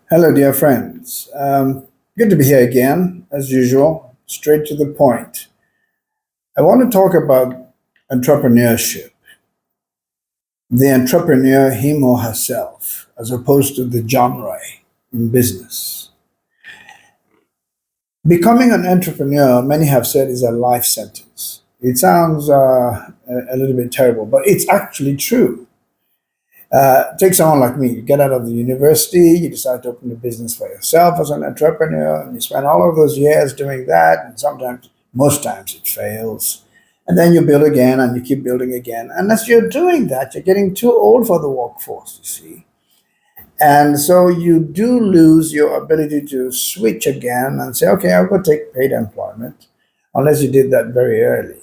Hello, dear friends. Good to be here again, as usual, straight to the point. I want to talk about entrepreneurship, the entrepreneur, him or herself, as opposed to the genre in business. Becoming an entrepreneur, many have said, is a life sentence. It sounds a little bit terrible, but it's actually true. Take someone like me. You get out of the university, you decide to open a business for yourself as an entrepreneur, and you spend all of those years doing that, and sometimes, most times, it fails. And then you build again, and you keep building again. And as you're doing that, you're getting too old for the workforce, you see. And so you do lose your ability to switch again and say, okay, I'll go take paid employment, unless you did that very early.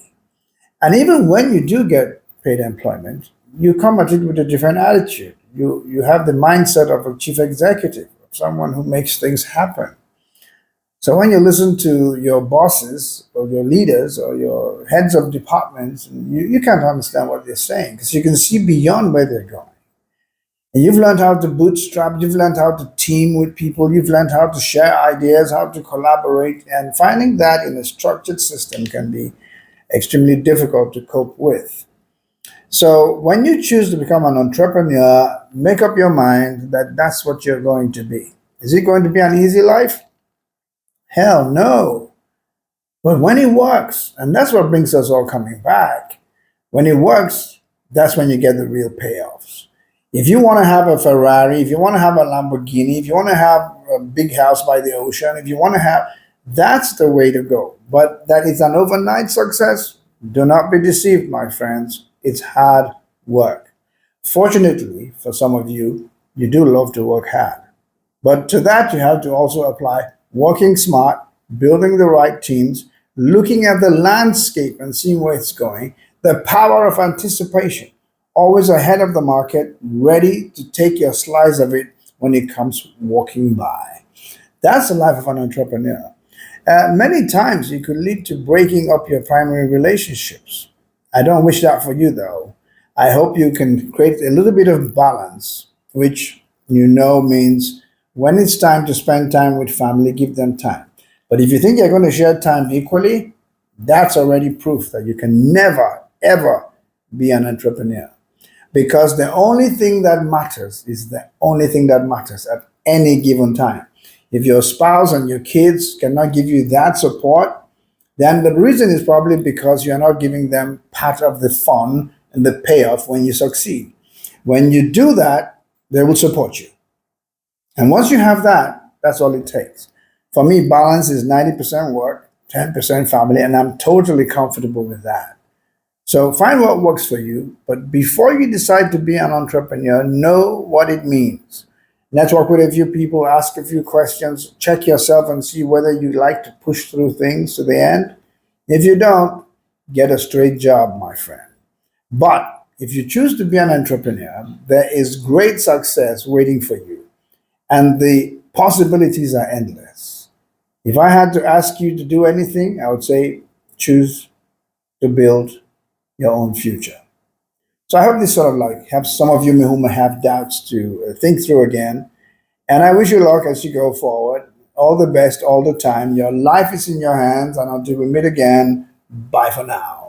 And even when you do get paid employment, you come at it with a different attitude. You have the mindset of a chief executive, of someone who makes things happen. So when you listen to your bosses or your leaders or your heads of departments, you can't understand what they're saying because you can see beyond where they're going. And you've learned how to bootstrap, you've learned how to team with people, you've learned how to share ideas, how to collaborate, and finding that in a structured system can be extremely difficult to cope with. So when you choose to become an entrepreneur, make up your mind that that's what you're going to be. Is it going to be an easy life? Hell no. But when it works, and that's what brings us all coming back, when it works, that's when you get the real payoffs. If you want to have a Ferrari, if you want to have a Lamborghini, if you want to have a big house by the ocean, if you want to have, that's the way to go. But that is an overnight success. Do not be deceived, my friends. It's hard work. Fortunately, for some of you, you do love to work hard. But to that, you have to also apply working smart, building the right teams, looking at the landscape and seeing where it's going, the power of anticipation, always ahead of the market, ready to take your slice of it when it comes walking by. That's the life of an entrepreneur. Many times it could lead to breaking up your primary relationships. I don't wish that for you, though. I hope you can create a little bit of balance, which you know means when it's time to spend time with family, give them time. But if you think you're going to share time equally, that's already proof that you can never, ever be an entrepreneur. Because the only thing that matters is the only thing that matters at any given time. If your spouse and your kids cannot give you that support, then the reason is probably because you're not giving them part of the fun and the payoff when you succeed. When you do that, they will support you. And once you have that, that's all it takes. For me, balance is 90% work, 10% family, and I'm totally comfortable with that. So find what works for you, but before you decide to be an entrepreneur, know what it means. Network with a few people, ask a few questions, check yourself and see whether you like to push through things to the end. If you don't, get a straight job, my friend. But if you choose to be an entrepreneur, there is great success waiting for you, and the possibilities are endless. If I had to ask you to do anything, I would say choose to build your own future. So I hope this sort of like helps some of you who may have doubts to think through again. And I wish you luck as you go forward. All the best all the time. Your life is in your hands. And until we meet again, bye for now.